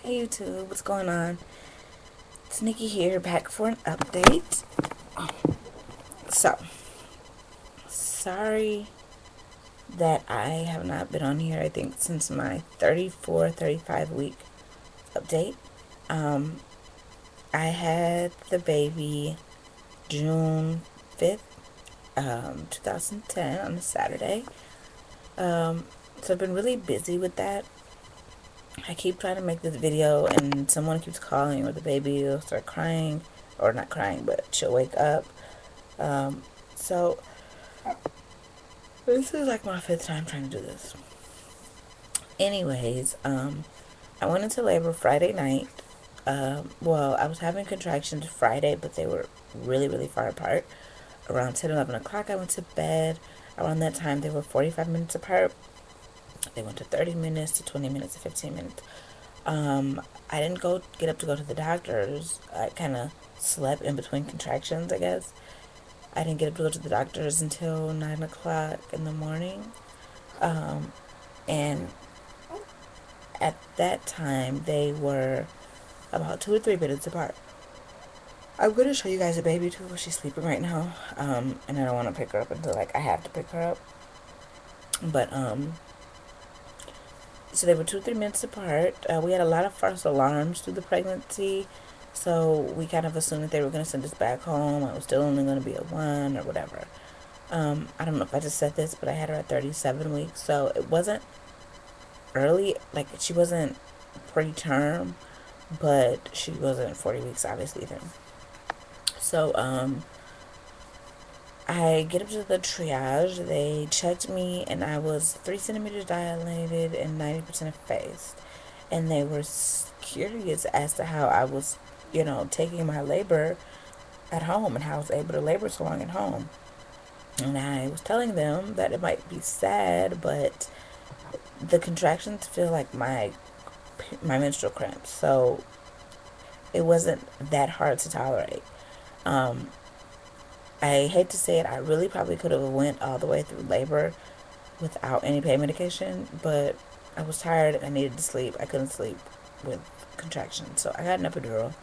Hey YouTube, what's going on? It's Nikki here, back for an update. So, sorry that I have not been on here, I think, since my 34, 35 week update. Um, I had the baby June 5th, 2010 on a Saturday. So I've been really busy with that. I keep trying to make this video and someone keeps calling or the baby will start crying, or not crying, but she'll wake up. So this is like my 5th time trying to do this. Anyways, I went into labor Friday night. Well, I was having contractions Friday, but they were really, really far apart. Around 10, 11 o'clock, I went to bed. Around that time, they were 45 minutes apart. They went to 30 minutes, to 20 minutes, to 15 minutes. I didn't get up to go to the doctors. I kind of slept in between contractions, I guess. I didn't get up to go to the doctors until 9 o'clock in the morning. And at that time, they were about 2 or 3 minutes apart. I'm going to show you guys a baby too. She's sleeping right now. And I don't want to pick her up until, like, I have to pick her up. But, so they were 2 or 3 minutes apart. We had a lot of false alarms through the pregnancy. So we kind of assumed that they were going to send us back home. I was still only going to be a 1 or whatever. I don't know if I just said this, but I had her at 37 weeks. So it wasn't early. Like, she wasn't preterm, but she wasn't 40 weeks, obviously, either. So, I get up to the triage. They checked me, and I was 3 centimeters dilated and 90% effaced. And they were curious as to how I was, taking my labor at home and how I was able to labor so long at home. And I was telling them that it might be sad, but the contractions feel like my menstrual cramps. So it wasn't that hard to tolerate. I hate to say it, I really probably could have went all the way through labor without any pain medication, but I was tired and I needed to sleep. I couldn't sleep with contractions, so I got an epidural.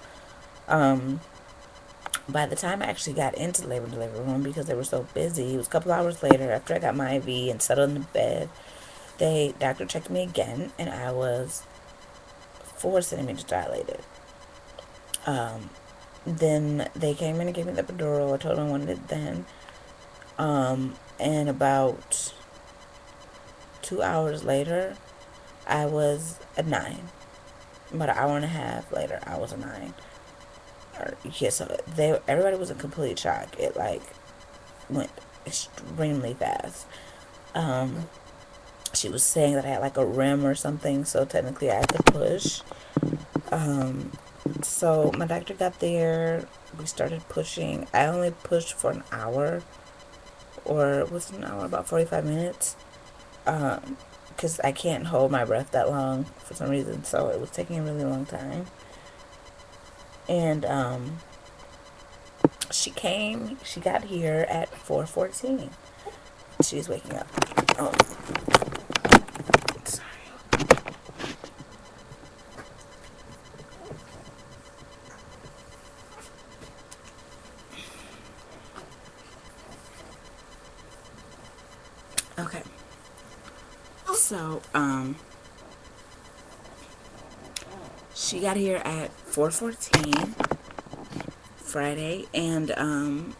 By the time I actually got into the labor and delivery room, because they were so busy, it was a couple hours later after I got my IV and settled in the bed, doctor checked me again, and I was 4 centimeters dilated. Then they came in and gave me the epidural. I told them I wanted it then. And about 2 hours later, I was a 9. About an hour and a half later, I was a 9. So everybody was in complete shock. It went extremely fast. She was saying that I had a rim or something, so technically I had to push. So my doctor got there. We started pushing. I only pushed for an hour, or was it an hour? About 45 minutes. Because I can't hold my breath that long for some reason, so it was taking a really long time. And she got here at 4:14. She's waking up. Oh, sorry. Okay. So, she got here at 4:14 Friday, and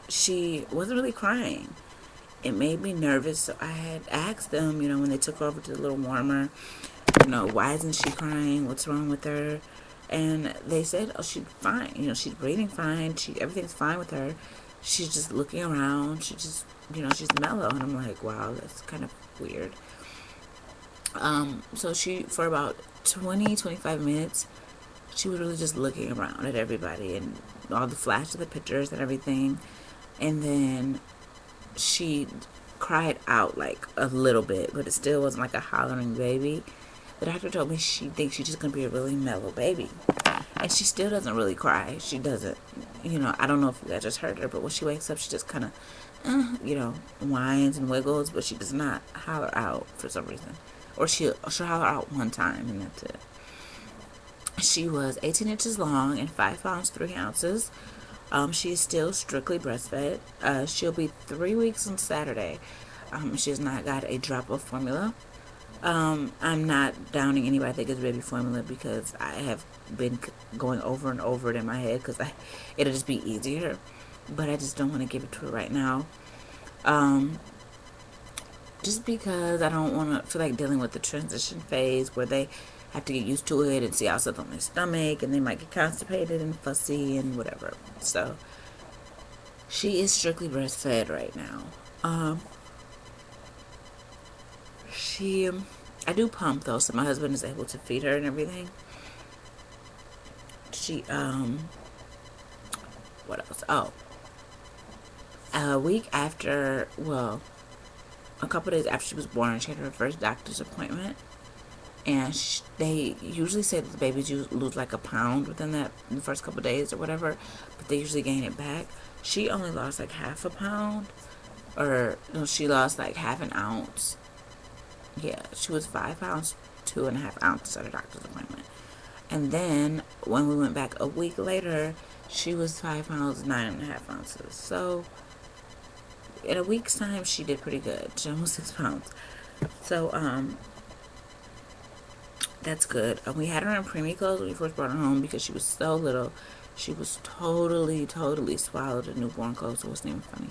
she wasn't really crying. It made me nervous, so I had asked them, when they took her over to the little warmer, why isn't she crying? What's wrong with her? And they said, oh, she's fine. She's breathing fine. Everything's fine with her. She's just looking around. She just, she's mellow. And I'm like, wow, that's kind of weird. So for about 25 minutes, she was really just looking around at everybody and all the flash of the pictures and everything. And then she cried out a little bit, but it still wasn't like a hollering baby. The doctor told me she thinks she's just going to be a really mellow baby. And she still doesn't really cry. She doesn't, I don't know if you guys just heard her, but when she wakes up, she just kind of, whines and wiggles, but she does not holler out for some reason. Or she'll holler out one time, and that's it. She was 18 inches long and 5 pounds 3 ounces. She's still strictly breastfed. She'll be 3 weeks on Saturday. She has not got a drop of formula. I'm not downing anybody that gets baby formula because I have been going over and over it in my head because it'll just be easier. But I just don't want to give it to her right now. Just because I don't want to feel like dealing with the transition phase where they have to get used to it and see how stuff on their stomach, and they might get constipated and fussy and whatever. So she is strictly breastfed right now. I do pump though, so my husband is able to feed her and everything. What else? Oh, a week after, well, a couple days after she was born, she had her first doctor's appointment. And they usually say that the babies lose like a pound within the first couple days or whatever, but they usually gain it back. She only lost like half a pound, or no, she lost like half an ounce. Yeah, she was 5 pounds 2.5 ounces at her doctor's appointment. And then when we went back a week later, she was 5 pounds 9.5 ounces. So in a week's time, she did pretty good. She almost 6 pounds. So that's good. We had her in preemie clothes when we first brought her home because she was so little. She was totally swallowed in newborn clothes. So it wasn't even funny.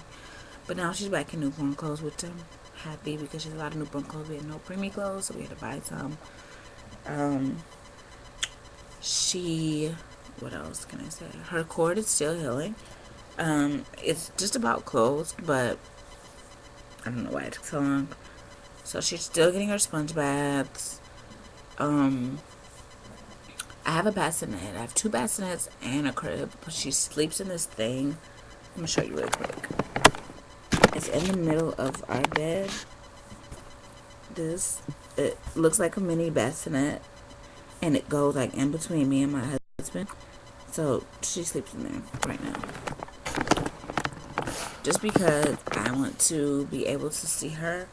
But now she's back in newborn clothes, which I'm happy because she's a lot of newborn clothes. We had no preemie clothes, so we had to buy some. What else can I say? Her cord is still healing. It's just about closed, but I don't know why it took so long. So she's still getting her sponge baths. I have a bassinet. I have 2 bassinets and a crib. But she sleeps in this thing. I'm going to show you really quick. It's in the middle of our bed. It looks like a mini bassinet. And it goes like in between me and my husband. So she sleeps in there right now. Just because I want to be able to see her.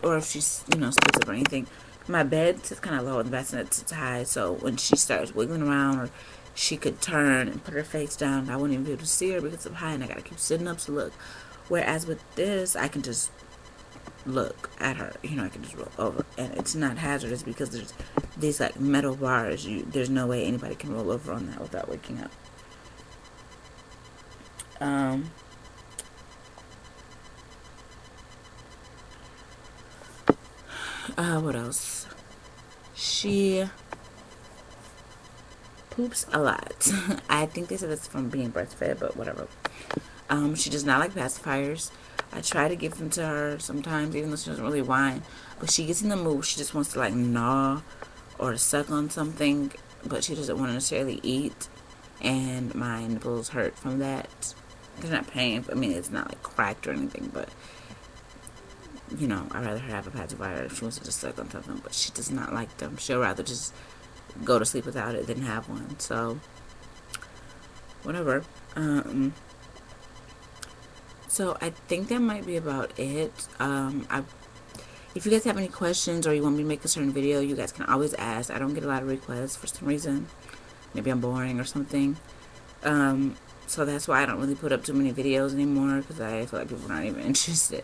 Or if she's, splits up or anything. My bed sits kind of low and the bassinet sits high, so when she starts wiggling around or she could turn and put her face down, I wouldn't even be able to see her because it's up high and I gotta keep sitting up to look. Whereas with this, I can just look at her, I can just roll over, and it's not hazardous because there's these like metal bars. There's no way anybody can roll over on that without waking up. What else? She poops a lot. I think they said it's from being breastfed, but whatever. She does not like pacifiers. I try to give them to her sometimes, even though she doesn't really whine. But she gets in the mood. She just wants to like gnaw or suck on something, but she doesn't want to necessarily eat. And my nipples hurt from that. They're not painful. I mean, it's not like cracked or anything, but I'd rather her have a pacifier if she wants to just suck on something, but she does not like them. She'll rather just go to sleep without it than have one. So, whatever. So I think that might be about it. If you guys have any questions or you want me to make a certain video, you guys can always ask. I don't get a lot of requests for some reason. Maybe I'm boring or something. So that's why I don't really put up too many videos anymore, because I feel like people are not even interested.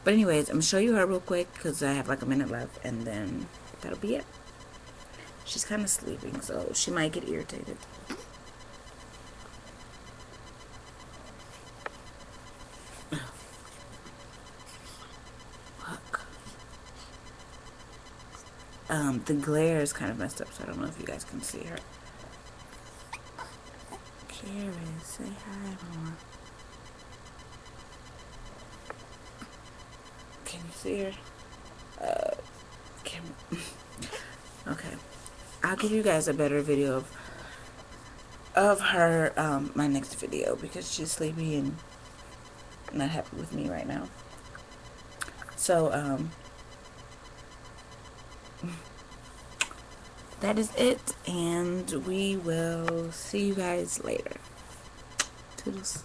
But anyways, I'm going to show you her real quick because I have like a minute left, and then that'll be it. She's kind of sleeping, so she might get irritated. Look. The glare is kind of messed up, so I don't know if you guys can see her. Carrie, say hi, Mama. Can you see her? Okay. I'll give you guys a better video of her, my next video, because she's sleepy and not happy with me right now. So, that is it, and we will see you guys later. Toodles.